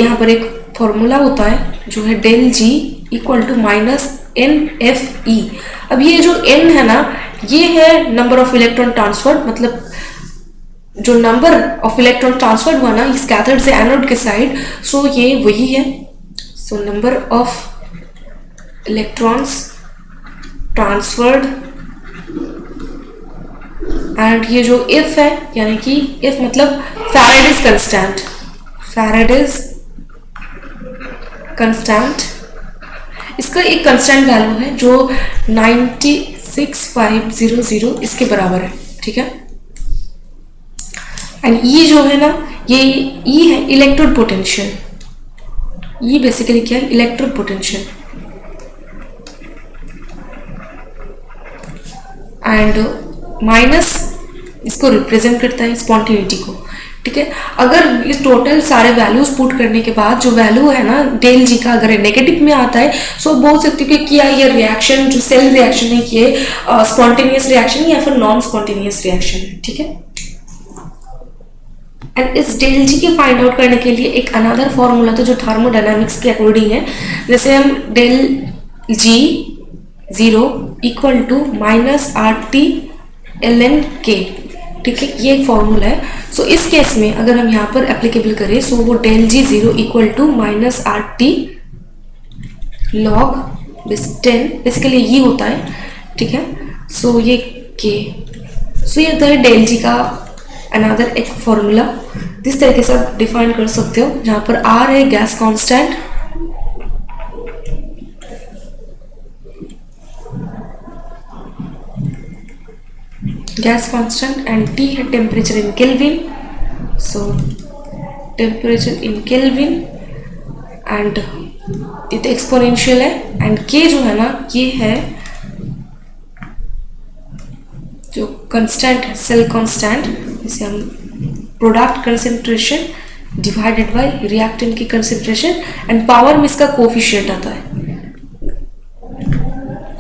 यहाँ पर एक फॉर्मूला होता है जो है del G equal to minus N F E. अब ये जो एन है ना ये है नंबर ऑफ इलेक्ट्रॉन ट्रांसफर, मतलब जो नंबर ऑफ इलेक्ट्रॉन ट्रांसफर्ड हुआ ना इस कैथोड से एनोड के साइड, सो ये वही है. So number of electrons transferred and ये जो इफ है, यानी कि इफ मतलब फैराडेज कंस्टेंट, फैराडेज कंस्टेंट, इसका एक कंस्टेंट वैल्यू है जो 96500 इसके बराबर है. ठीक है. एंड ये जो है ना ये है इलेक्ट्रोड पोटेंशियल. ये बेसिकली क्या है, इलेक्ट्रोड पोटेंशियल. एंड माइनस इसको रिप्रेजेंट करता है स्पॉन्टेनिटी को. ठीक है. अगर इस टोटल सारे वैल्यूज पुट करने के बाद जो वैल्यू है ना डेल जी का अगर नेगेटिव में आता है, सो बोल सकते हो कि क्या ये रिएक्शन जो सेल रिएक्शन है कि स्पॉन्टेनियस रिएक्शन या फिर नॉन स्पॉन्टेनियस रिएक्शन है. ठीक है. एंड इस डेल जी के फाइंड आउट करने के लिए एक अनदर फॉर्मूला था जो थर्मोडायनामिक्स के अकॉर्डिंग है. जैसे हम del G 0 equal to minus RT ln K. ठीक है. ये एक फॉर्मूला है. सो इस केस में अगर हम यहाँ पर एप्लीकेबल करें, सो वो del G 0 equal to minus RT log 10 basically ये होता है. ठीक है. सो ये K, सो ये होता है डेल जी का अनदर एक फॉर्मूला. इस तरीके से आप डिफाइन कर सकते हो, जहाँ पर R है gas constant, gas constant and T है temperature in kelvin. So temperature in kelvin and ये तो एक्सपोनेंशियल है. एंड K जो है ना ये है जो कांस्टेंट है, सेल कांस्टेंट, जिसे हम product concentration divided by reactant की कंसेंट्रेशन. एंड पावर में इसका कोफिशिएंट आता है,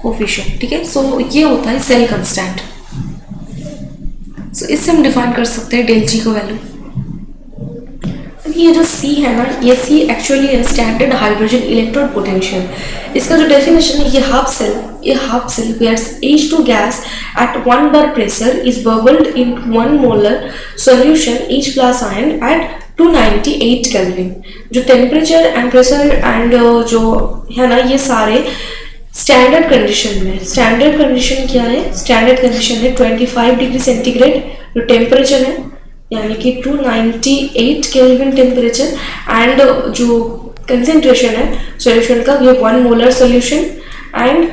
कोफिशिएंट. ठीक है. सो ये होता है सेल कांस्टेंट. सो इससे हम डिफाइन कर सकते हैं डेल जी का वैल्यू. ये जो C है ना, ये C एक्चुअली है स्टैंडर्ड हाइड्रोजन इलेक्ट्रोड पोटेंशियल. इसका जो डेफिनेशन है ये half cell where H2 gas at 1 bar pressure is bubbled in 1 molar solution H plus ion at 298 Kelvin. जो टेम्परेचर एंड प्रेशर एंड जो है ना ये सारे स्टैंडर्ड कंडीशन में. स्टैंडर्ड कंडीशन क्या है, स्टैंडर्ड कंडीशन है 25 डिग्री सेंटीग्रेड जो टेम्परेचर है, यानी कि 298 केल्विन टेम्परेचर. एंड जो कंसेंट्रेशन है सॉल्यूशन का ये 1 मोलर सॉल्यूशन. एंड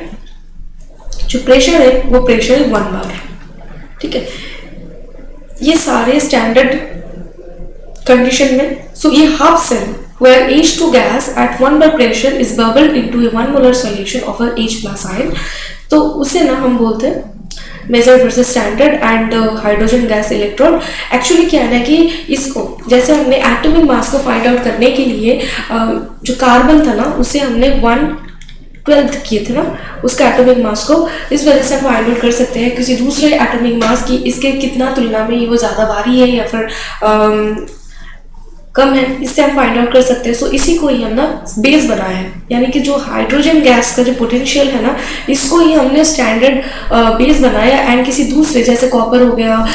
जो प्रेशर है वो प्रेशर है 1 बार. ठीक है. ये सारे स्टैंडर्ड कंडीशन में. सो ये half cell where H2 gas at 1 bar pressure is bubbled into a 1 molar solution of a H plus ion. तो उसे ना हम बोलते हैं measured versus standard and hydrogen gas electrode. Actually क्या है ना कि इसको जैसे हमने एटॉमिक मास को फाइंड आउट करने के लिए जो कार्बन था ना उसे हमने 1/12 किए थे ना उसका एटॉमिक मास को. इस वजह से हम फाइंड आउट कर सकते हैं किसी दूसरे एटॉमिक मास की इसके कितना तुलना में वो ज़्यादा भारी है या फिर कम है, इससे हम फाइंड आउट कर सकते हैं. सो इसी को ही हम ना बेस बनाया है, यानी कि जो हाइड्रोजन गैस का जो पोटेंशियल है ना इसको ही हमने स्टैंडर्ड बेस बनाया. एंड किसी दूसरे जैसे कॉपर हो गया,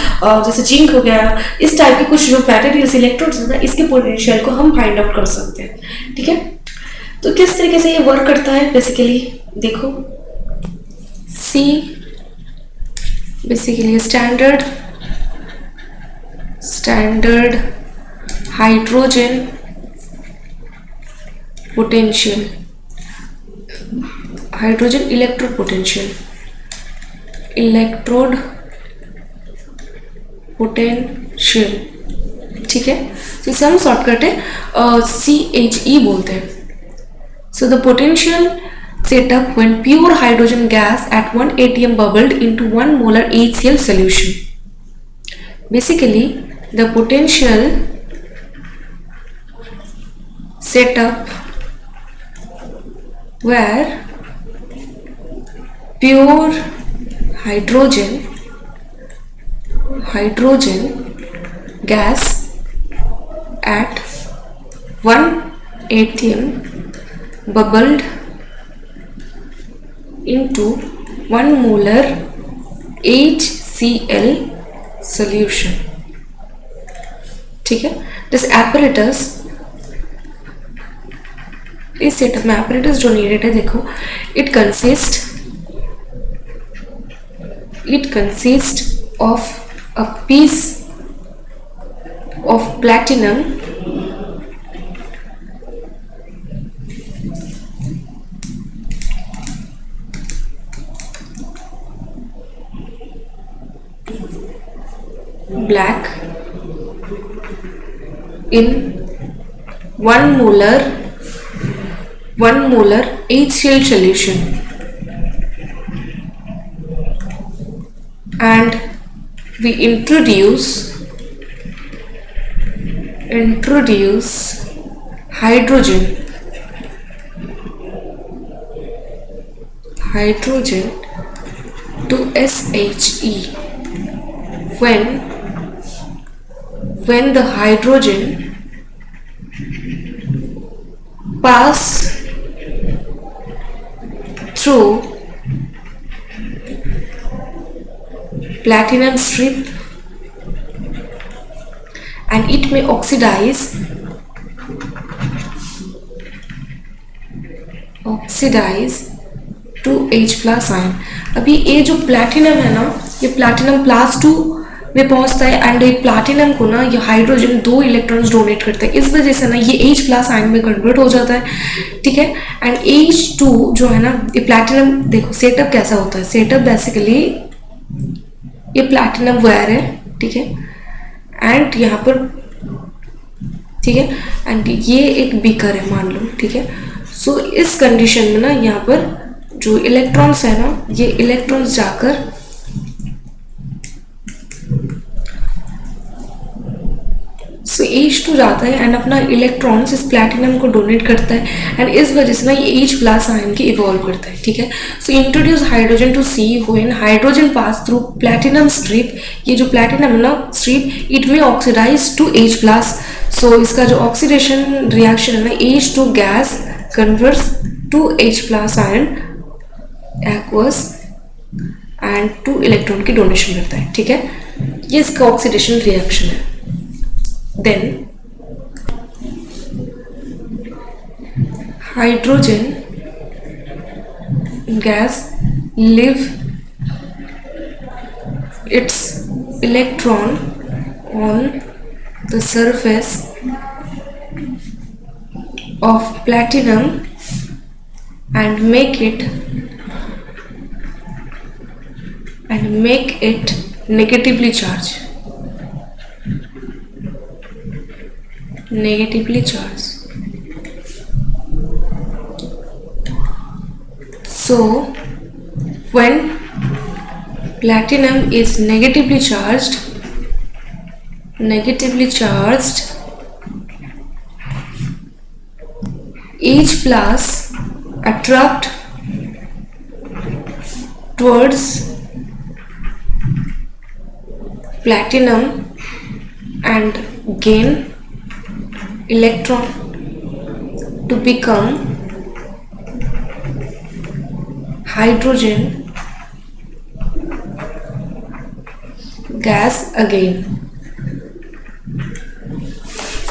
जैसे जिंक हो गया, इस टाइप के कुछ जो मटेरियल्स इलेक्ट्रोड्स है ना इसके पोटेंशियल को हम फाइंड आउट कर सकते हैं. ठीक है. तो किस तरीके से ये वर्क करता है बेसिकली देखो. C basically standard hydrogen potential, hydrogen electrode potential, electrode potential. ठीक है. तो इसे हम शॉर्टकट है CHE बोलते हैं. So the potential setup when pure hydrogen gas at 1 atm bubbled into 1 molar HCl solution. Basically the potential setup where pure hydrogen gas at 1 atm bubbled into 1 molar HCl solution. ठीक है. दिस apparatus, इस सेटअप में apparatus जो नीडेड है देखो, it consists of a piece of platinum black in 1 molar HCl solution, and we introduce hydrogen to SHE. When the hydrogen pass through platinum strip and it may oxidize to H plus ion. अभी ये जो प्लैटिनम है ना, ये प्लैटिनम प्लस 2 में पहुंचता है एंड ये प्लैटिनम को ना ये हाइड्रोजन 2 इलेक्ट्रॉन्स डोनेट करते हैं, इस वजह से ना ये H प्लस आयन में कन्वर्ट हो जाता है. ठीक है. एंड H2 जो है ना, ये प्लैटिनम देखो सेटअप कैसा होता है. सेटअप बेसिकली ये प्लैटिनम वायर है. ठीक है. एंड यहाँ पर ठीक है, एंड ये एक बीकर है मान लो. ठीक है. सो इस कंडीशन में ना यहाँ पर जो इलेक्ट्रॉन्स है ना, ये इलेक्ट्रॉन्स जाकर सो H2 जाता है एंड अपना इलेक्ट्रॉन्स इस प्लैटिनम को डोनेट करता है एंड इस वजह से ना ये H प्लस आयन की इवॉल्व करता है. ठीक है. So introduce hydrogen to C when hydrogen pass through platinum strip. ये जो प्लैटिनम है ना स्ट्रिप, इट में oxidize to H plus. So इसका जो ऑक्सीडेशन रिएक्शन है ना, H2 gas converts to H plus ion aqueous and 2 electron की डोनेशन करता है. ठीक है. ये इसका ऑक्सीडेशन रिएक्शन है. Then hydrogen gas leave its electron on the surface of platinum and make it negatively charged. So when platinum is negatively charged, H plus attract towards platinum and gain electron to become hydrogen gas again.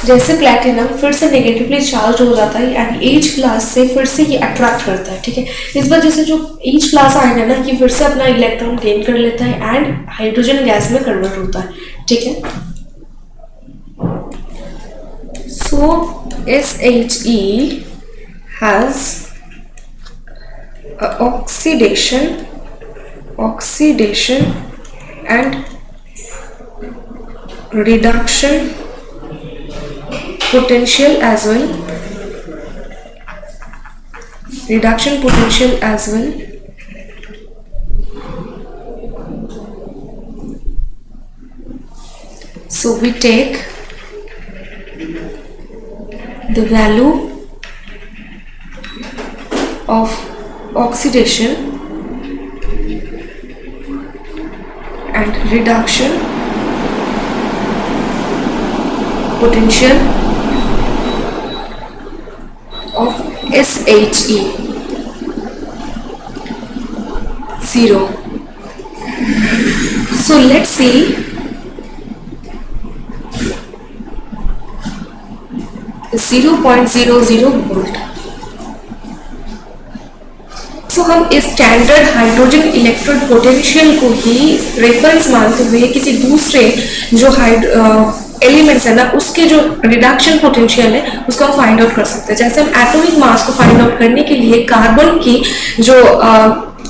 जैसे प्लैटिनम फिर से नेगेटिवली चार्ज हो जाता है एंड H प्लस से फिर से ये अट्रैक्ट करता है. ठीक है. इस वजह से जो H प्लस आयन है ना, ये फिर से अपना इलेक्ट्रॉन गेन कर लेता है एंड हाइड्रोजन गैस में कन्वर्ट होता है. ठीक है. So SHE has a oxidation and reduction potential as well. So we take the value of oxidation and reduction potential of SHE 0. So let's see 0.00 volt. So हम इस स्टैंडर्ड हाइड्रोजन इलेक्ट्रोड पोटेंशियल को ही रेफरेंस मानते हुए किसी दूसरे जो एलिमेंट्स है ना उसके जो रिडक्शन पोटेंशियल है उसको हम फाइंड आउट कर सकते हैं। जैसे हम एटॉमिक मास को फाइंड आउट करने के लिए कार्बन की जो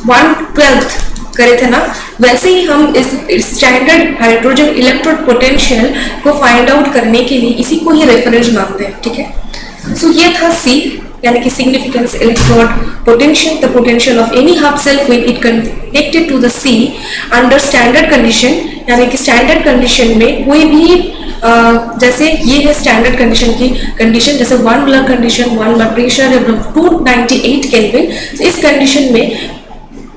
1/12 करे थे ना, वैसे ही हम इस स्टैंडर्ड हाइड्रोजन इलेक्ट्रोड पोटेंशियल को फाइंड आउट करने के लिए इसी को ही रेफरेंस मानते हैं। ठीक है, सो ये था सी यानी कि significance electrode potential, the potential of any half cell when it connected to the C under standard condition, यानी कि स्टैंडर्ड कंडीशन में कोई भी जैसे ये है स्टैंडर्ड कंडीशन की कंडीशन, जैसे 1 molar condition, 1 molar pressure, 298 kelvin. तो इस कंडीशन में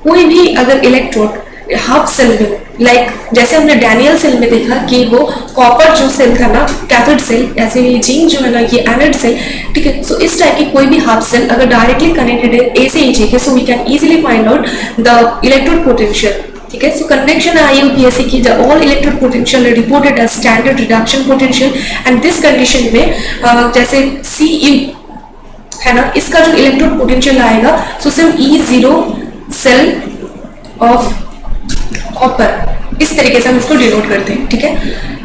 कोई भी अगर इलेक्ट्रोड हाफ सेल में, लाइक जैसे हमने डैनियल सेल में देखा कि वो कॉपर जो सेल था ना कैथोड सेल, ऐसे ही जिंक जो है ना ये एनोड सेल। ठीक है, सो इस टाइप की कोई भी हाफ सेल अगर डायरेक्टली कनेक्टेड है ए से ई के, so we can easily find out the electrode potential. ठीक है, सो कन्वेक्शन IUPAC की the all electrode potential reported as standard reduction potential, and this condition में जैसे CU है ना, इसका जो इलेक्ट्रोड पोटेंशियल आएगा सो सिर्फ E0 सेल ऑफ कॉपर, इस तरीके से हम इसको डिनोट करते हैं। ठीक है,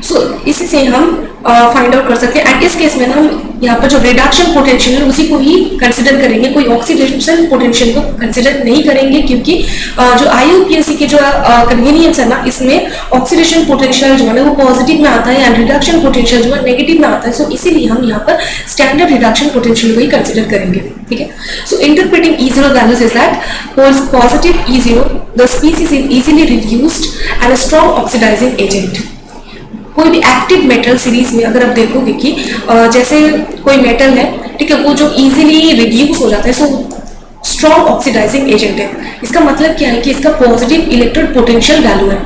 सो इसी से हम फाइंड आउट कर सकते हैं। एंड इस केस में हम यहाँ पर जो रिडक्शन पोटेंशियल है उसी को ही कंसिडर करेंगे, कोई ऑक्सीडेशन पोटेंशियल को कंसिडर नहीं करेंगे, क्योंकि जो IUPAC के जो कन्वीनियंस है ना इसमें ऑक्सीडेशन पोटेंशियल जो है ना वो पॉजिटिव में आता है एंड रिडक्शन पोटेंशियल जो है नेगेटिव में आता है। सो इसीलिए हम यहाँ पर स्टैंडर्ड रिडक्शन पोटेंशियल को ही कंसिडर करेंगे। ठीक है, so interpreting E0 values is that for positive E0 the species is easily reduced and strong oxidizing agent. कोई भी एक्टिव मेटल सीरीज में अगर आप देखोगे कि जैसे कोई मेटल है, ठीक है, वो जो इजीली रिड्यूस हो जाता है, सो स्ट्रॉन्ग ऑक्सीडाइजिंग एजेंट है। इसका मतलब क्या है कि इसका पॉजिटिव इलेक्ट्रोड पोटेंशियल वैल्यू है,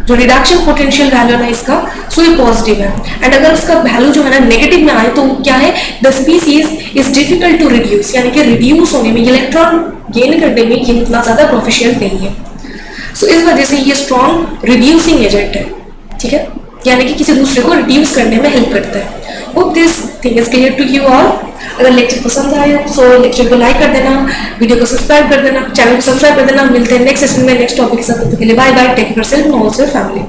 जो रिडक्शन पोटेंशियल वैल्यू है ना इसका, सो ये पॉजिटिव है। एंड अगर उसका वैल्यू जो है ना नेगेटिव में आए तो क्या है, the species is difficult to reduce, यानी कि रिड्यूस होने में, इलेक्ट्रॉन गेन करने में ये इतना ज्यादा प्रोफिशिएंट नहीं है। सो इस वजह से ये स्ट्रॉन्ग रिड्यूसिंग एजेंट है। ठीक है, यानी कि किसी दूसरे को रिड्यूस करने में हेल्प करता है। Hope this thing is clear to you all. अगर लेक्चर पसंद आए सो लेक्चर को लाइक कर देना, वीडियो को सब्सक्राइब कर देना, चैनल को सब्सक्राइब कर देना। मिलते हैं नेक्स्ट सेशन में नेक्स्ट टॉपिक के साथ। तब तक के लिए bye bye, take care yourself and also your family.